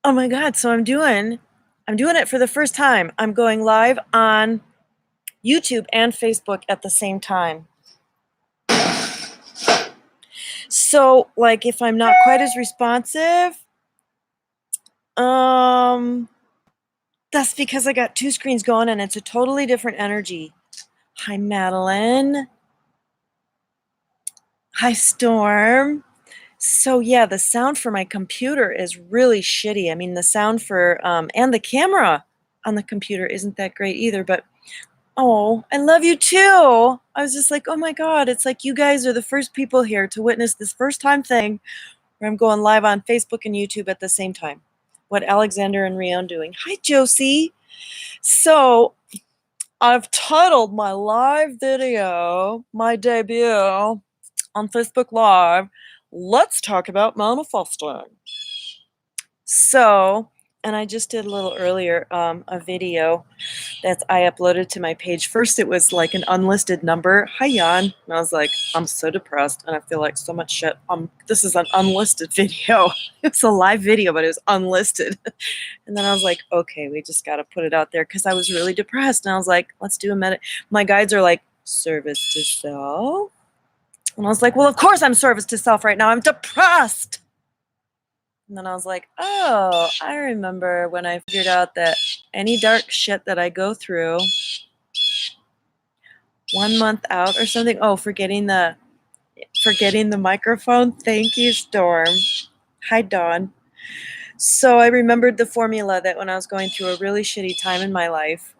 Oh my God. So I'm doing it for the first time. I'm going live on YouTube and Facebook at the same time. So like if I'm not quite as responsive, that's because I got two screens going and it's a totally different energy. Hi, Madeline. Hi, Storm. So yeah, the sound for my computer is really shitty. I mean, the sound for and the camera on the computer isn't that great either. But oh, I love you too. I was just like, oh my God, it's like you guys are the first people here to witness this first time thing where I'm going live on Facebook and YouTube at the same time. What Alexander and Rion doing? Hi, Josie. So I've titled my live video, my debut on Facebook Live, Let's Talk About Manifesting. So, and I just did a little earlier a video that I uploaded to my page. First, it was like an unlisted number. Hi, Jan. And I was like, I'm so depressed and I feel like so much shit. This is an unlisted video. It's a live video, but it was unlisted. And then I was like, okay, we just got to put it out there because I was really depressed. And I was like, let's do a My guides are like, service to self. And I was like, well, of course I'm service to self right now. I'm depressed. And then I was like, oh, I remember when I figured out that any dark shit that I go through 1 month out or something. Oh, forgetting the microphone. Thank you, Storm. Hi, Dawn. So I remembered the formula that when I was going through a really shitty time in my life,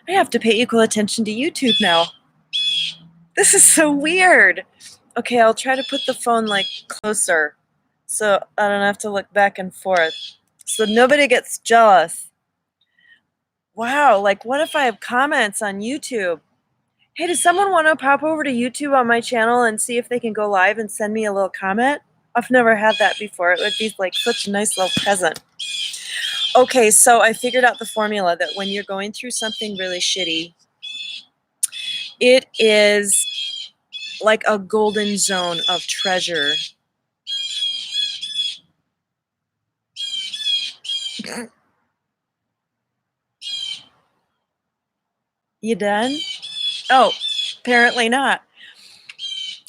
I have to pay equal attention to YouTube now. This is so weird. Okay, I'll try to put the phone like closer so I don't have to look back and forth. So nobody gets jealous. Wow, like what if I have comments on YouTube? Hey, does someone want to pop over to YouTube on my channel and see if they can go live and send me a little comment? I've never had that before. It would be like such a nice little present. Okay, so I figured out the formula that when you're going through something really shitty, it is like a golden zone of treasure. You done? Oh, apparently not.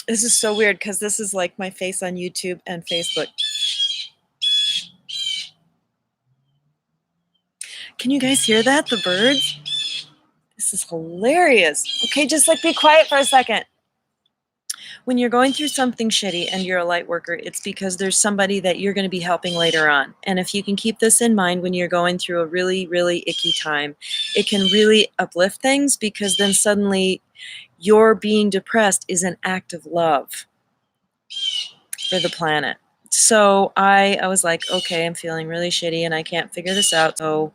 This is so weird because this is like my face on YouTube and Facebook. Can you guys hear that? The birds? This is hilarious. Okay, just like be quiet for a second. When you're going through something shitty and you're a light worker, it's because there's somebody that you're going to be helping later on. And if you can keep this in mind when you're going through a really, really icky time, it can really uplift things because then suddenly your being depressed is an act of love for the planet. So I was like, okay, I'm feeling really shitty and I can't figure this out. So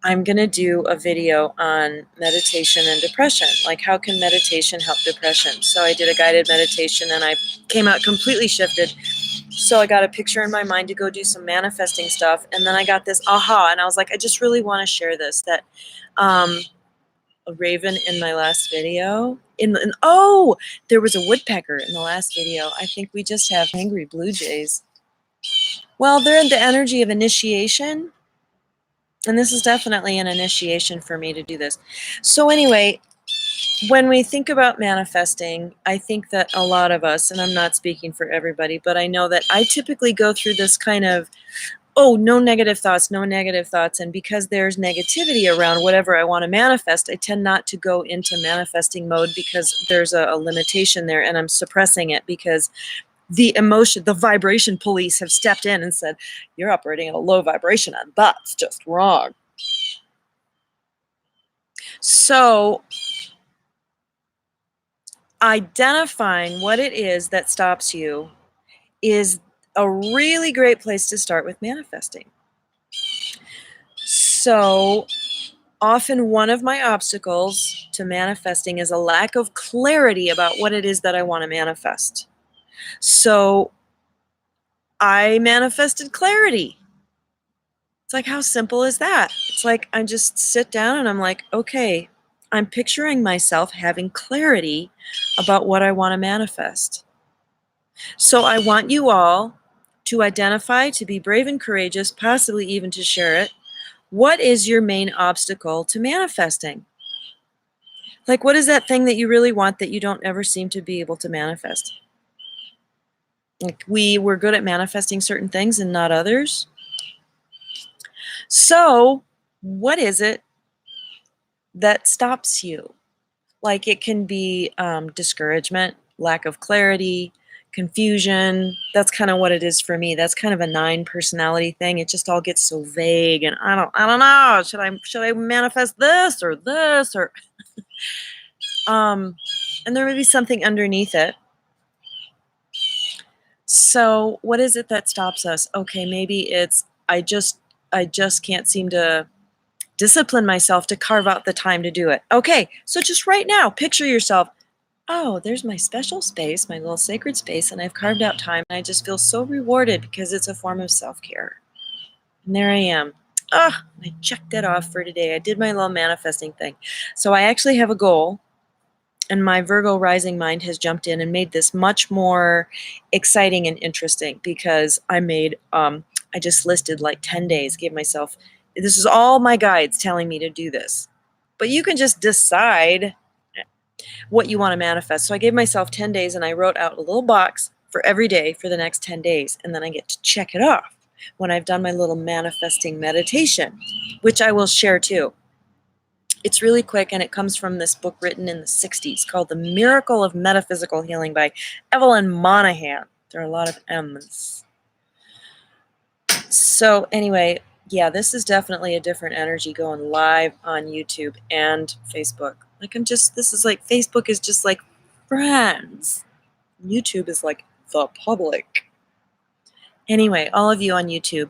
I'm going to do a video on meditation and depression. Like, how can meditation help depression? So I did a guided meditation and I came out completely shifted. So I got a picture in my mind to go do some manifesting stuff. And then I got this aha. And I was like, I just really want to share this, that a raven in my last video. Oh, there was a woodpecker in the last video. I think we just have angry blue jays. Well, they're in the energy of initiation. And this is definitely an initiation for me to do this. So anyway, when we think about manifesting, I think that a lot of us, and I'm not speaking for everybody, but I know that I typically go through this kind of, oh, no negative thoughts, no negative thoughts. And because there's negativity around whatever I want to manifest, I tend not to go into manifesting mode because there's a limitation there and I'm suppressing it because the emotion, the vibration police have stepped in and said, you're operating at a low vibration and that's just wrong. So identifying what it is that stops you is a really great place to start with manifesting. So often one of my obstacles to manifesting is a lack of clarity about what it is that I want to manifest. So I manifested clarity. It's like, how simple is that? It's like, I just sit down and I'm like, okay, I'm picturing myself having clarity about what I want to manifest. So I want you all to identify, to be brave and courageous, possibly even to share it. What is your main obstacle to manifesting? Like, what is that thing that you really want that you don't ever seem to be able to manifest? Like, we're good at manifesting certain things and not others. So, what is it that stops you? Like, it can be discouragement, lack of clarity, confusion. That's kind of what it is for me. That's kind of a 9 personality thing. It just all gets so vague, and I don't know. Should I manifest this or this or and there may be something underneath it. So, what is it that stops us? Okay, maybe it's I just can't seem to discipline myself to carve out the time to do it. Okay, so just right now, picture yourself, oh, there's my special space, my little sacred space, and I've carved out time, and I just feel so rewarded because it's a form of self-care. And there I am. Oh, I checked it off for today. I did my little manifesting thing. So I actually have a goal, and my Virgo rising mind has jumped in and made this much more exciting and interesting because I just listed like 10 days, gave myself, this is all my guides telling me to do this. But you can just decide what you want to manifest. So I gave myself 10 days and I wrote out a little box for every day for the next 10 days. And then I get to check it off when I've done my little manifesting meditation, which I will share too. It's really quick, and it comes from this book written in the 60s called The Miracle of Metaphysical Healing by Evelyn Monahan. There are a lot of M's. So anyway, yeah, this is definitely a different energy going live on YouTube and Facebook. Like this is like, Facebook is just like friends. YouTube is like the public. Anyway, all of you on YouTube,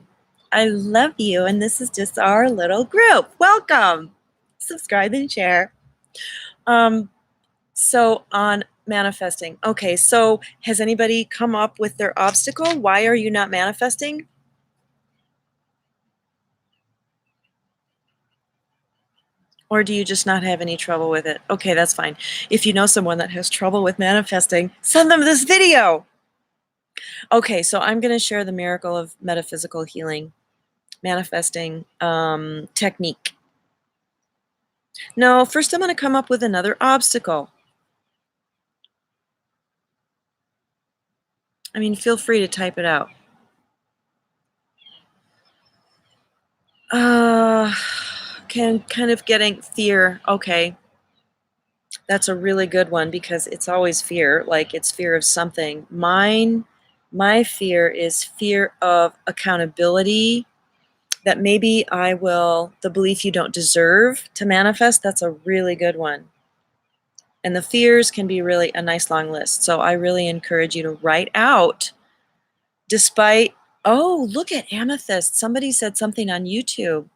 I love you, and this is just our little group. Welcome. Subscribe and share. So on manifesting. Okay, so has anybody come up with their obstacle? Why are you not manifesting? Or do you just not have any trouble with it? Okay, that's fine. If you know someone that has trouble with manifesting, send them this video. Okay, so I'm going to share the miracle of metaphysical healing, manifesting technique. No, first I'm going to come up with another obstacle. I mean, feel free to type it out. Kind of getting fear. Okay. That's a really good one because it's always fear, like it's fear of something. My fear is fear of accountability, that maybe the belief you don't deserve to manifest. That's a really good one. And the fears can be really a nice long list. So I really encourage you to write out, oh, look at Amethyst. Somebody said something on YouTube.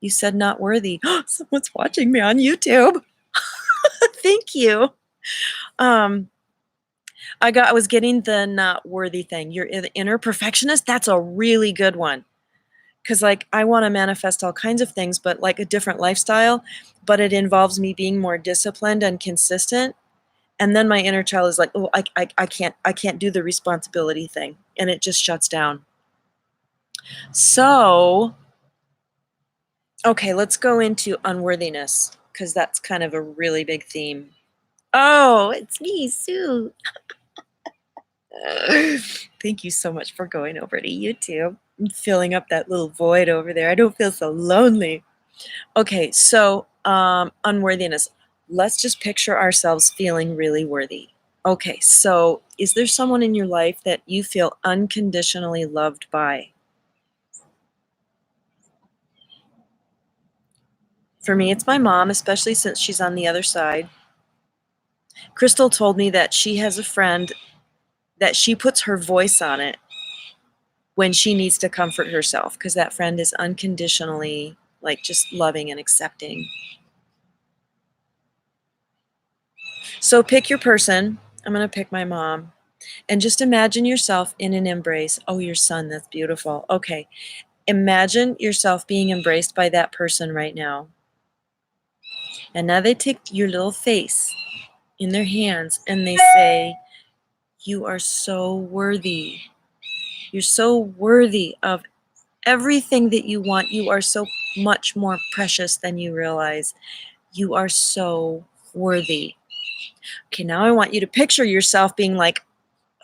You said not worthy. Someone's watching me on YouTube. Thank you. I was getting the not worthy thing. You're the inner perfectionist. That's a really good one. Because like I want to manifest all kinds of things, but like a different lifestyle, but it involves me being more disciplined and consistent. And then my inner child is like, oh, I can't do the responsibility thing. And it just shuts down. So, okay, let's go into unworthiness, because that's kind of a really big theme. Oh, it's me, Sue. Thank you so much for going over to YouTube and filling up that little void over there. I don't feel so lonely. Okay, so unworthiness. Let's just picture ourselves feeling really worthy. Okay, so is there someone in your life that you feel unconditionally loved by? For me, it's my mom, especially since she's on the other side. Crystal told me that she has a friend that she puts her voice on it when she needs to comfort herself, because that friend is unconditionally like just loving and accepting. So pick your person. I'm going to pick my mom. And just imagine yourself in an embrace. Oh, your son, that's beautiful. Okay. Imagine yourself being embraced by that person right now. And now they take your little face in their hands and they say, you are so worthy. You're so worthy of everything that you want. You are so much more precious than you realize. You are so worthy. Okay, now I want you to picture yourself being like,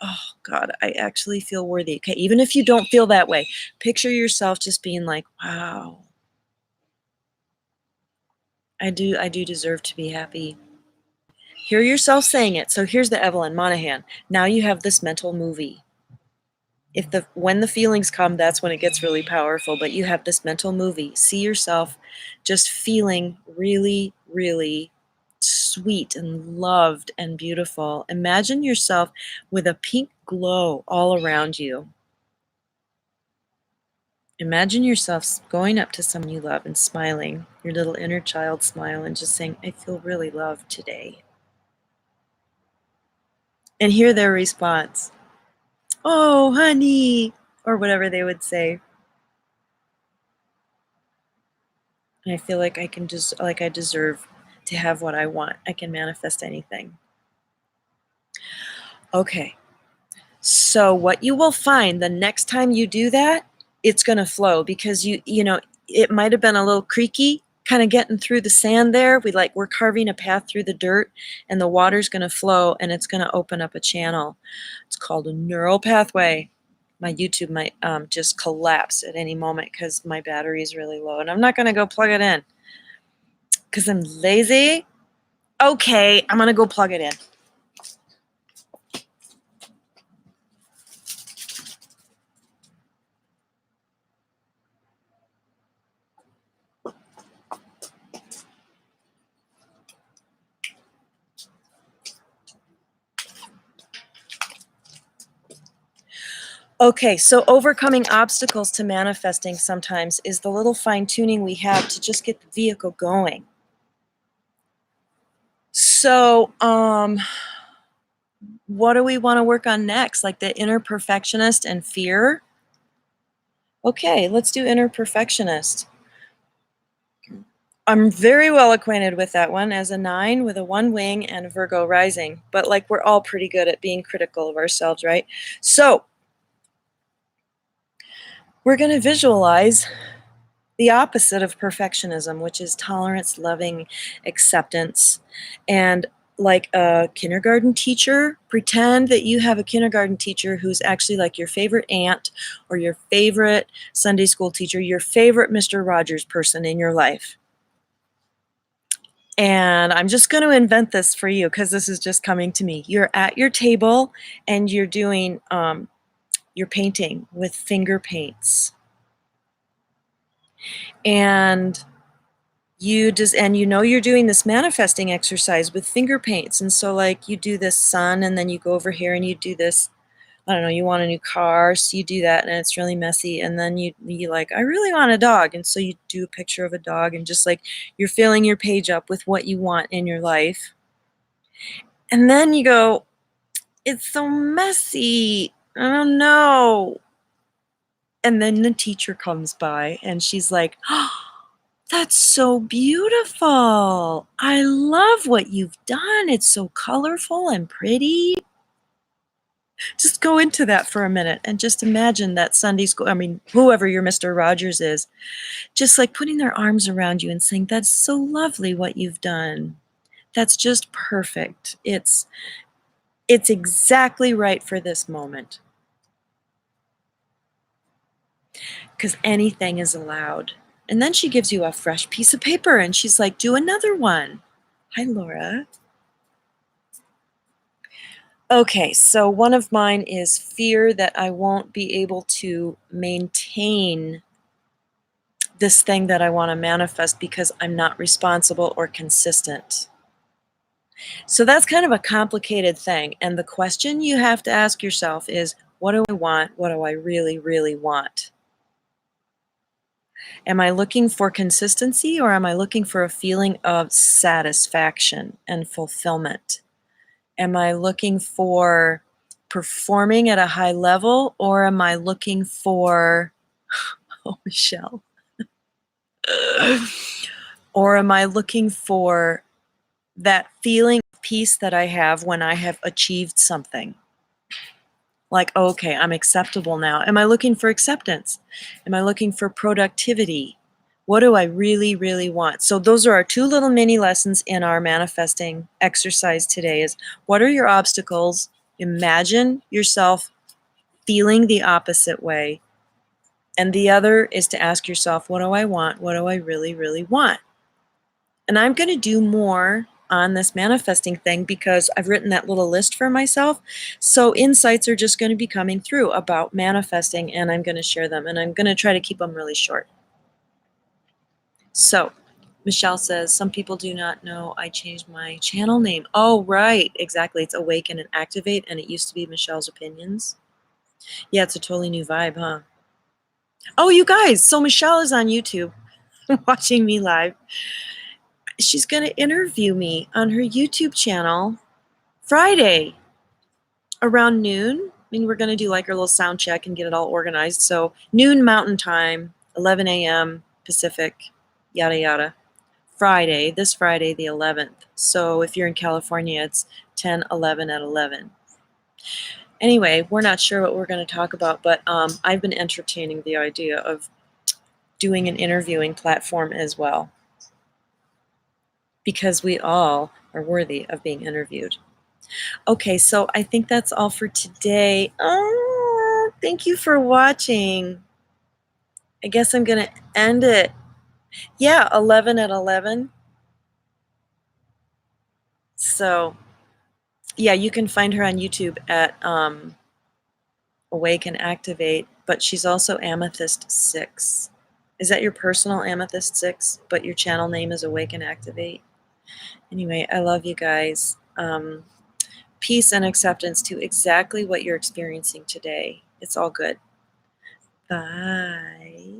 oh God, I actually feel worthy. Okay, even if you don't feel that way, picture yourself just being like, wow, I do deserve to be happy. Hear yourself saying it. So here's the Evelyn Monahan. Now you have this mental movie. When the feelings come, that's when it gets really powerful, but you have this mental movie. See yourself just feeling really, really sweet and loved and beautiful. Imagine yourself with a pink glow all around you. Imagine yourself going up to someone you love and smiling, your little inner child smile, and just saying, I feel really loved today. And hear their response. Oh, honey, or whatever they would say. And I feel like I deserve to have what I want. I can manifest anything. Okay. So what you will find the next time you do that, it's going to flow because it might have been a little creaky, kind of getting through the sand there. We're carving a path through the dirt, and the water's going to flow, and it's going to open up a channel. It's called a neural pathway. My YouTube might just collapse at any moment because my battery is really low, and I'm not going to go plug it in because I'm lazy. Okay, I'm going to go plug it in. Okay, so overcoming obstacles to manifesting sometimes is the little fine-tuning we have to just get the vehicle going. So, what do we want to work on next? Like the inner perfectionist and fear? Okay, let's do inner perfectionist. I'm very well acquainted with that one as a 9 with a 1 wing and a Virgo rising, but we're all pretty good at being critical of ourselves, right? So, we're going to visualize the opposite of perfectionism, which is tolerance, loving, acceptance. And like a kindergarten teacher, pretend that you have a kindergarten teacher who's actually like your favorite aunt or your favorite Sunday school teacher, your favorite Mr. Rogers person in your life. And I'm just going to invent this for you because this is just coming to me. You're at your table and you're doing, you're painting with finger paints. And you're doing this manifesting exercise with finger paints. And so you do this sun and then you go over here and you do this, I don't know, you want a new car, so you do that and it's really messy. And then you I really want a dog. And so you do a picture of a dog and just you're filling your page up with what you want in your life. And then you go, it's so messy. I don't know. And then the teacher comes by and she's like, oh, that's so beautiful. I love what you've done. It's so colorful and pretty. Just go into that for a minute and just imagine that Sunday school, whoever your Mr. Rogers is, just putting their arms around you and saying, that's so lovely what you've done. That's just perfect. It's exactly right for this moment. Because anything is allowed. And then she gives you a fresh piece of paper and she's like, do another one. Hi, Laura. Okay, so one of mine is fear that I won't be able to maintain this thing that I want to manifest because I'm not responsible or consistent. So that's kind of a complicated thing. And the question you have to ask yourself is, what do I want? What do I really, really want? Am I looking for consistency or am I looking for a feeling of satisfaction and fulfillment? Am I looking for performing at a high level or am I looking for, oh, Michelle, or am I looking for that feeling of peace that I have when I have achieved something? Like, okay, I'm acceptable now. Am I looking for acceptance? Am I looking for productivity? What do I really, really want? So those are our two little mini lessons in our manifesting exercise today is what are your obstacles? Imagine yourself feeling the opposite way. And the other is to ask yourself, what do I want? What do I really, really want? And I'm going to do more on this manifesting thing because I've written that little list for myself. So insights are just going to be coming through about manifesting, and I'm going to share them, and I'm going to try to keep them really short. So Michelle says, some people do not know I changed my channel name. Oh, right. Exactly. It's Awaken and Activate, and it used to be Michelle's Opinions. Yeah, it's a totally new vibe, huh? Oh, you guys. So Michelle is on YouTube watching me live. She's going to interview me on her YouTube channel Friday around noon. I mean, we're going to do like our little sound check and get it all organized. So noon Mountain Time, 11 a.m. Pacific, yada, yada. Friday, this Friday, the 11th. So if you're in California, it's 10:11 at 11. Anyway, we're not sure what we're going to talk about, but I've been entertaining the idea of doing an interviewing platform as well, because we all are worthy of being interviewed. Okay, so I think that's all for today. Oh, thank you for watching. I guess I'm going to end it. Yeah, 11 at 11. So, yeah, you can find her on YouTube at Awake and Activate, but she's also Amethyst 6. Is that your personal Amethyst 6, but your channel name is Awake and Activate? Anyway, I love you guys. Peace and acceptance to exactly what you're experiencing today. It's all good. Bye.